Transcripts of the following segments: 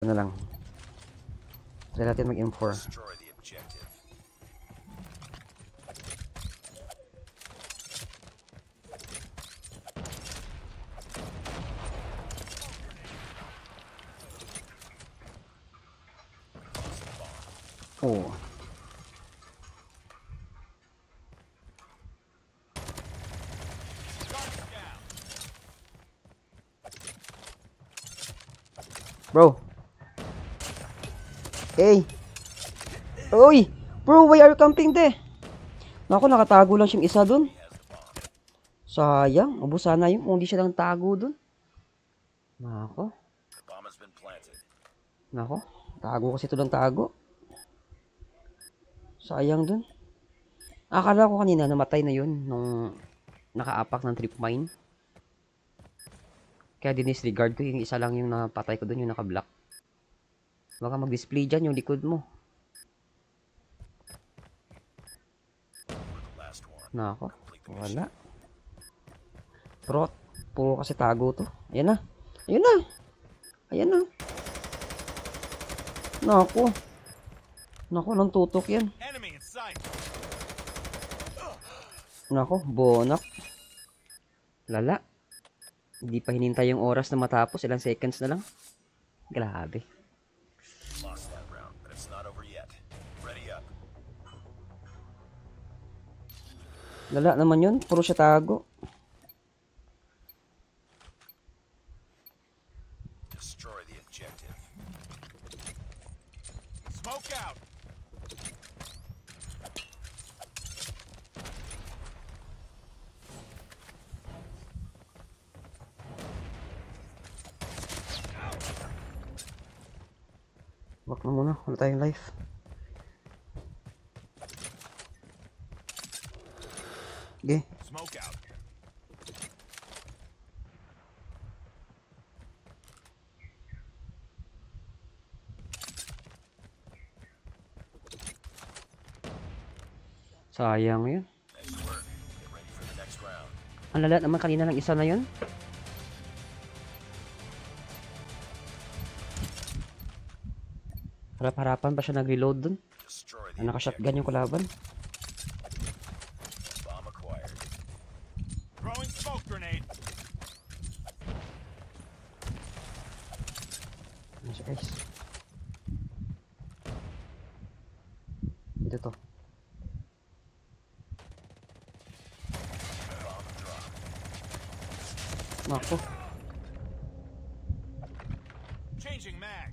na lang. Try natin mag M4. Oh. Bro. Hey. Uy. Bro, why are you camping there? Naku, nakatago lang siyang isa dun. Sayang. Ubus sana yun kung hindi siya lang tago dun. Nako. Nako. Tago kasi ito lang tago. Sayang dun. Akala ko kanina namatay na yun nung nakaapak ng trip mine. Kaya dinisregard ko yung isa lang yung napatay ko dun, yung naka-block. Baka mag-display dyan yung likod mo. Nako. Wala. Puro kasi tago to. Ayan na. Ayan na. Ayan na. Nako. Nako, nang tutok yan. Nako, bonak. Lala. Hindi pa hinintay yung oras na matapos. Ilang seconds na lang. Grabe. Lala naman yun. Puro siya tago. Smoke out. Wag na muna. Wala tayong life. Okay. Smoke out. Sayang yun. Ang lala naman kanina lang isa na yun. Harap-harapan pa siya nag-reload dun. Naka-shotgun yung kalaban. Throwing smoke grenade. Nasa guys. Dito to. Nako. Changing mag.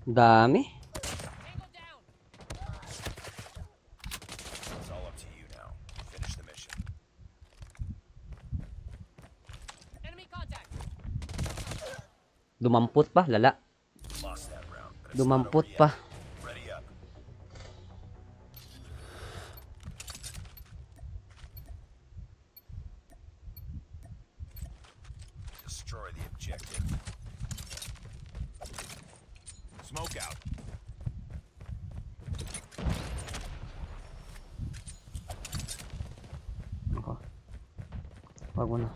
Dami. It's all up to you now. Finish the mission. Enemy contact. Dumampot pa, lala. Lost that round. But it's Dumampot not over pa. yet. Ready up. Destroy the objective. Smoke out. Ako. Wag mo na.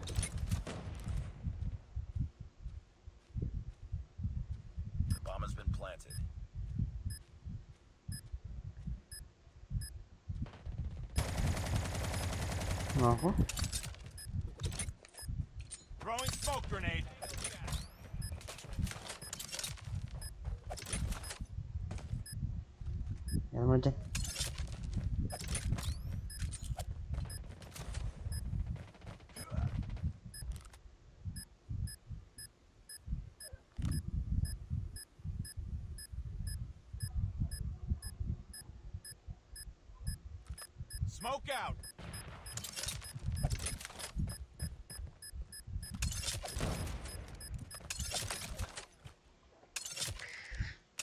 The bomb has been planted. Ako. Throwing smoke grenade. Yan mo dyan. Smoke out.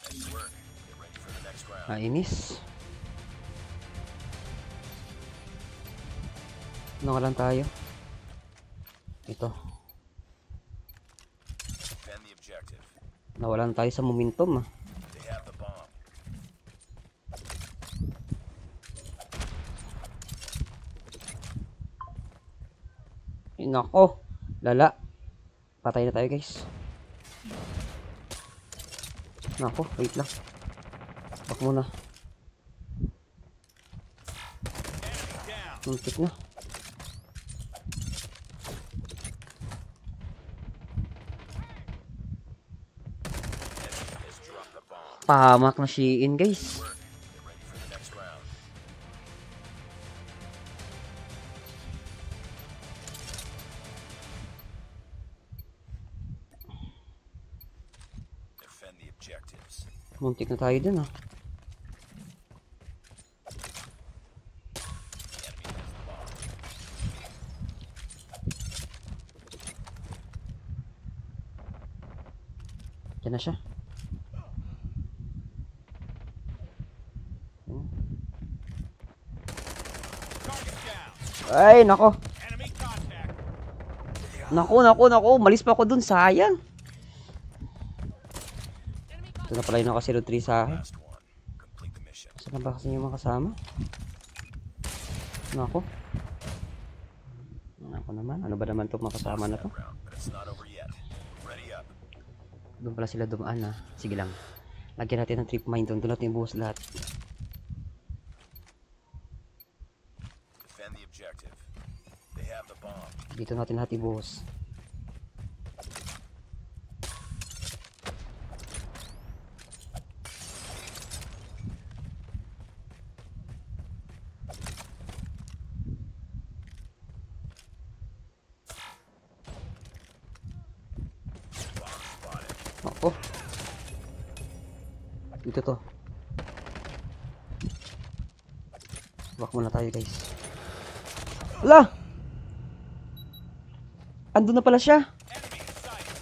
Nice work. Get ready for the next round. Nainis. Ano ka lang tayo? Ito. Defend the objective. Nawalan tayo sa momentum ah. They have the bomb. Nako. Lala. Patay na tayo guys. Nako, wait lang. Back muna. Muntik na. Has dropped the bomb. Pahamak na Shein guys. Get ready for the next round. Defend the objectives. Muntik na tayo dun ah. The enemy has the bomb. Diyan na siya. Target down. Ay, nako. Enemy contact. Nako. Malis pa ako dun. Sayang. Ito na pala yung naka-03 sa akin. Last one. Complete the mission. Saan ba kasi yung mga kasama? Nako. Nako naman. Ano ba naman itong mga kasama na to? Round, but it's not over yet. Ready up. Doon pala sila dumaan ah. Sige lang. Lagyan natin ng trip mine doon. Doon natin buhos lahat. Defend the objective. They have the bomb. Dito natin lahat ibuhos. Bomb spotted. Ako. Dito to. Back muna tayo guys. Ala! Andun na pala siya. Enemy in sight.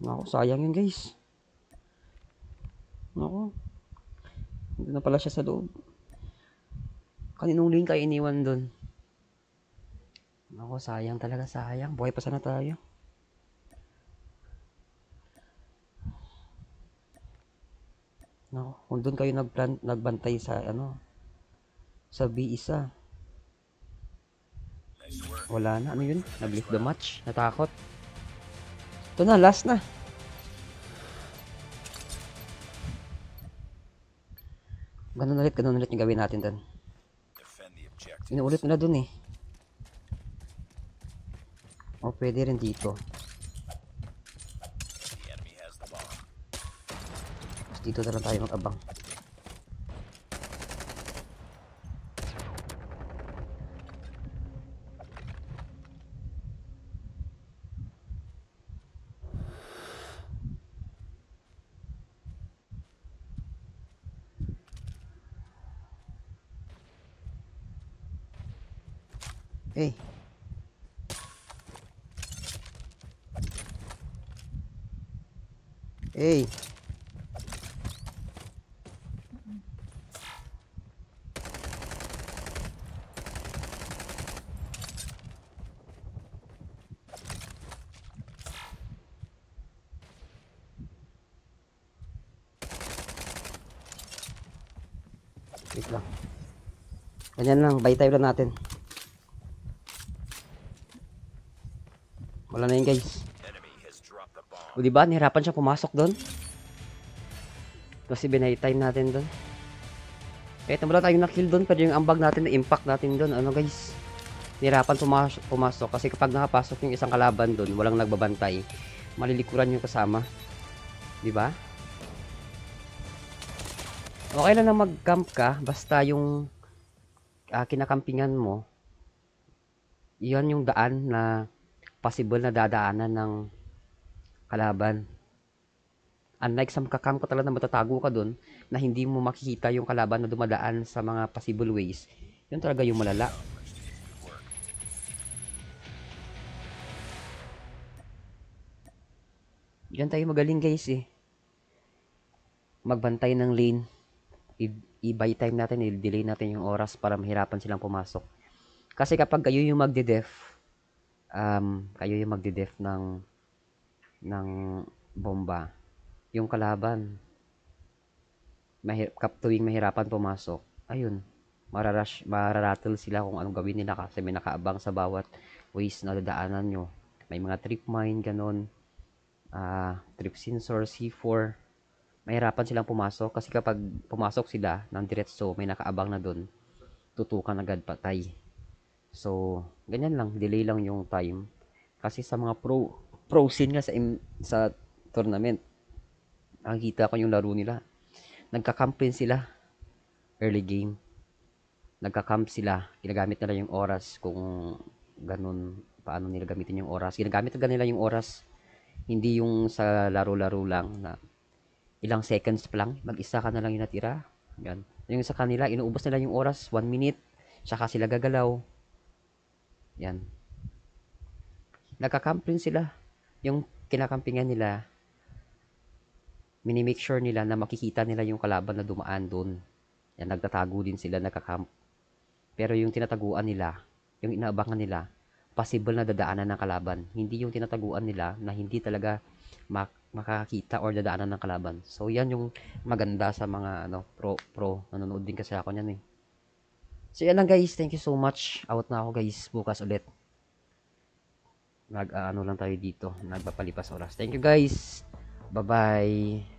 Nako, sayang yun guys. Nako. Andun na pala siya sa loob. Kaninong lane kayo iniwan dun? Nako, sayang talaga, sayang. Buhay pa sana tayo. Nako, kung doon kayo nagbantay sa sa B1. Nice work. Wala na, ano yun? Nag-lift the match. Natakot. Ito na, last na. Ganun ulit yung gawin natin doon. Defend the objective. Inuulit nila doon eh. O, pwede rin dito. The enemy has the bomb. Tapos dito na lang tayo mag-abang. Eh. Eh. Wait lang. Ganyan lang, buy time lang natin. Wala na yun guys. Enemy has dropped the bomb. O diba, nahirapan siya pumasok doon. Kasi binay time natin doon. Kahit na wala tayong na-kill doon, pero yung ambag natin, na-impact natin doon. Ano guys, nahirapan pumasok. Kasi kapag nakapasok yung isang kalaban doon, walang nagbabantay, malilikuran yung kasama. Diba? Okay lang na mag-camp ka, basta yung kinakampingan mo, iyon yung daan na possible na dadaanan ng kalaban. Unlike sa makakam ka talaga na matatago ka doon na hindi mo makikita yung kalaban na dumadaan sa mga possible ways, yun talaga yung malala. Diyan tayo magaling guys eh. Magbantay ng lane. I-buy time natin, i-delay natin yung oras para mahirapan silang pumasok. Kasi kapag kayo yung magde-def, ng bomba, yung kalaban, tuwing mahirapan pumasok, ayun, mararattle sila kung anong gawin nila kasi may nakaabang sa bawat ways na dadaanan nyo. May mga trip mine, ganon. Trip sensor, C4. Mahirapan silang pumasok kasi kapag pumasok sila ng diretso, may nakaabang na doon, tutukan agad patay. So, ganyan lang, delay lang yung time. Kasi sa mga pro scene nga sa tournament, nakikita ko yung laro nila. Nagka-camp sila early game. Nagka-camp sila, ginagamit nila yung oras kung ganun paano nila gamitin yung oras. Ginagamit nila yung oras, hindi yung sa laro-laro lang na ilang seconds pa lang, mag-isa ka na lang yung natira. Yan. Yung sa kanila, inuubos nila yung oras, 1 minute, tsaka sila gagalaw. Yan. Nagka-camp rin sila. Yung kinakampingan nila, minimake sure nila na makikita nila yung kalaban na dumaan doon. Yan, nagtatago din sila, nagka-camp. Pero yung tinataguan nila, yung inaabangan nila, possible na dadaanan ng kalaban. Hindi yung tinataguan nila na hindi talaga makakita or dadaanan ng kalaban. So yan yung maganda sa mga pro. Nanonood din kasi ako niyan eh. So yan lang guys, thank you so much. Out na ako guys, bukas ulit. Ano lang tayo dito, nagpapalipas oras. Thank you guys. Bye-bye.